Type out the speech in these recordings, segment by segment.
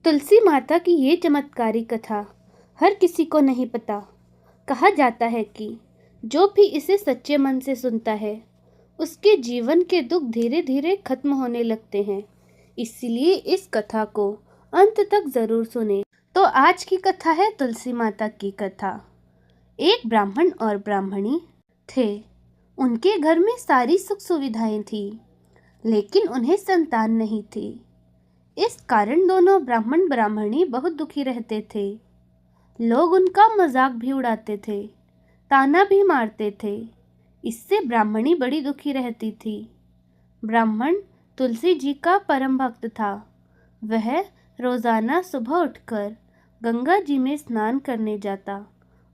तुलसी माता की ये चमत्कारी कथा हर किसी को नहीं पता। कहा जाता है कि जो भी इसे सच्चे मन से सुनता है उसके जीवन के दुख धीरे धीरे खत्म होने लगते हैं। इसलिए इस कथा को अंत तक जरूर सुने। तो आज की कथा है तुलसी माता की कथा। एक ब्राह्मण और ब्राह्मणी थे। उनके घर में सारी सुख सुविधाएं थी, लेकिन उन्हें संतान नहीं थी। इस कारण दोनों ब्राह्मण ब्राह्मणी बहुत दुखी रहते थे। लोग उनका मजाक भी उड़ाते थे, ताना भी मारते थे। इससे ब्राह्मणी बड़ी दुखी रहती थी। ब्राह्मण तुलसी जी का परम भक्त था। वह रोजाना सुबह उठकर गंगा जी में स्नान करने जाता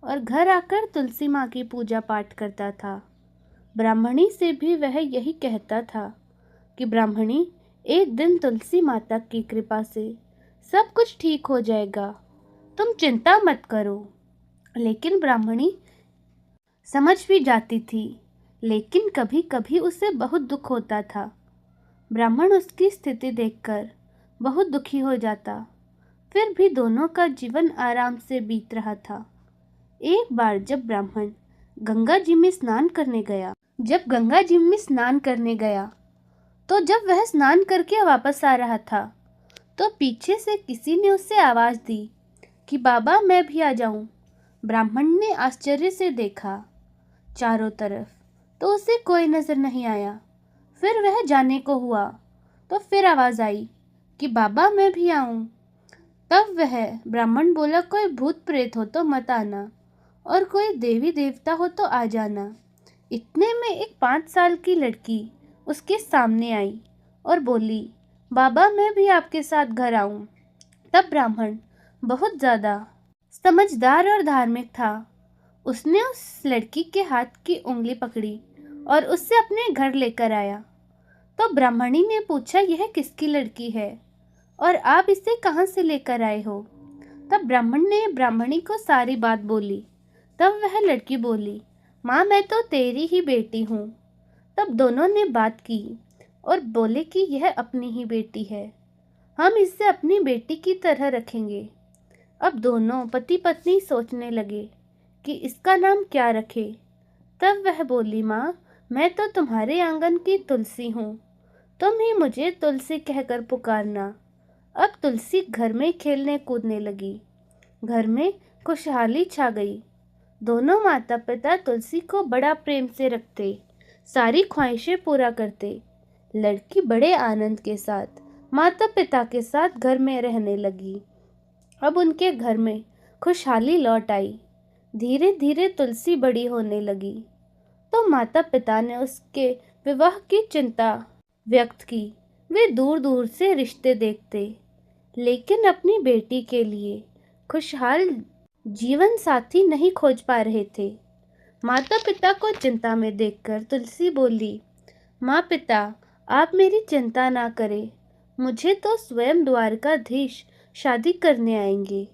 और घर आकर तुलसी माँ की पूजा पाठ करता था। ब्राह्मणी से भी वह यही कहता था कि ब्राह्मणी, एक दिन तुलसी माता की कृपा से सब कुछ ठीक हो जाएगा, तुम चिंता मत करो। लेकिन ब्राह्मणी समझ भी जाती थी, लेकिन कभी कभी उसे बहुत दुख होता था। ब्राह्मण उसकी स्थिति देखकर बहुत दुखी हो जाता। फिर भी दोनों का जीवन आराम से बीत रहा था। एक बार जब ब्राह्मण गंगा जी में स्नान करने गया, तो जब वह स्नान करके वापस आ रहा था, तो पीछे से किसी ने उससे आवाज दी कि बाबा, मैं भी आ जाऊं। ब्राह्मण ने आश्चर्य से देखा चारों तरफ, तो उसे कोई नजर नहीं आया। फिर वह जाने को हुआ, तो फिर आवाज आई कि बाबा, मैं भी आऊं। तब वह ब्राह्मण बोला, कोई भूत प्रेत हो तो मत आना, और कोई देवी देवता हो तो आ जाना। इतने में एक 5 साल की लड़की उसके सामने आई और बोली, बाबा, मैं भी आपके साथ घर आऊं। तब ब्राह्मण बहुत ज्यादा समझदार और धार्मिक था। उसने उस लड़की के हाथ की उंगली पकड़ी और उससे अपने घर लेकर आया। तो ब्राह्मणी ने पूछा, यह किसकी लड़की है और आप इसे कहाँ से लेकर आए हो? तब ब्राह्मण ने ब्राह्मणी को सारी बात बोली। तब वह लड़की बोली, माँ, मैं तो तेरी ही बेटी हूँ। तब दोनों ने बात की और बोले कि यह अपनी ही बेटी है, हम इसे अपनी बेटी की तरह रखेंगे। अब दोनों पति पत्नी सोचने लगे कि इसका नाम क्या रखे। तब वह बोली, माँ, मैं तो तुम्हारे आंगन की तुलसी हूँ, तुम ही मुझे तुलसी कहकर पुकारना। अब तुलसी घर में खेलने कूदने लगी। घर में खुशहाली छा गई। दोनों माता पिता तुलसी को बड़ा प्रेम से रखते, सारी ख्वाहिशें पूरा करते। लड़की बड़े आनंद के साथ माता पिता के साथ घर में रहने लगी। अब उनके घर में खुशहाली लौट आई। धीरे धीरे तुलसी बड़ी होने लगी, तो माता पिता ने उसके विवाह की चिंता व्यक्त की। वे दूर दूर से रिश्ते देखते, लेकिन अपनी बेटी के लिए खुशहाल जीवन साथी नहीं खोज पा रहे थे। माता पिता को चिंता में देखकर तुलसी बोली, माँ पिता, आप मेरी चिंता ना करें, मुझे तो स्वयं द्वारकाधीश शादी करने आएंगे।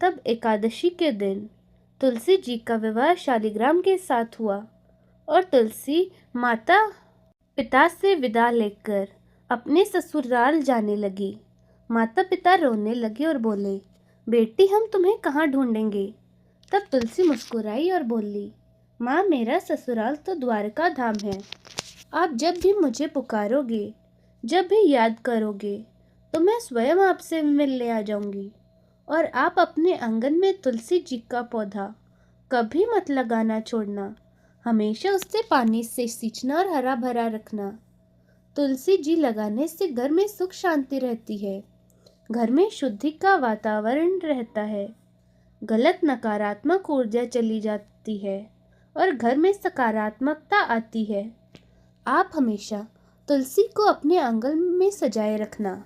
तब एकादशी के दिन तुलसी जी का विवाह शालिग्राम के साथ हुआ और तुलसी माता पिता से विदा लेकर अपने ससुराल जाने लगी। माता पिता रोने लगे और बोले, बेटी, हम तुम्हें कहाँ ढूंढेंगे? तब तुलसी मुस्कुराई और बोली, माँ, मेरा ससुराल तो द्वारका धाम है। आप जब भी मुझे पुकारोगे, जब भी याद करोगे, तो मैं स्वयं आपसे मिलने आ जाऊंगी। और आप अपने आंगन में तुलसी जी का पौधा कभी मत लगाना छोड़ना, हमेशा उससे पानी से सींचना और हरा भरा रखना। तुलसी जी लगाने से घर में सुख शांति रहती है, घर में शुद्धि का वातावरण रहता है, गलत नकारात्मक ऊर्जा चली जाती है और घर में सकारात्मकता आती है। आप हमेशा तुलसी को अपने आंगन में सजाए रखना।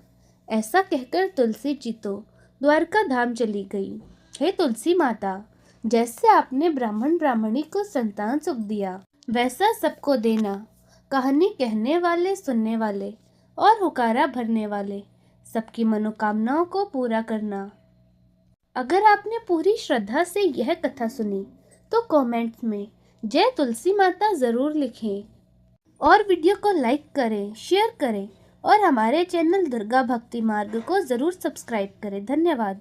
ऐसा कहकर तुलसी जी तो द्वारका धाम चली गई। हे तुलसी माता, जैसे आपने ब्राह्मण ब्राह्मणी को संतान सुख दिया, वैसा सबको देना। कहानी कहने वाले, सुनने वाले और हुकारा भरने वाले सबकी मनोकामनाओं को पूरा करना। अगर आपने पूरी श्रद्धा से यह कथा सुनी तो कमेंट्स में जय तुलसी माता जरूर लिखें और वीडियो को लाइक करें, शेयर करें और हमारे चैनल दुर्गा भक्ति मार्ग को ज़रूर सब्सक्राइब करें। धन्यवाद।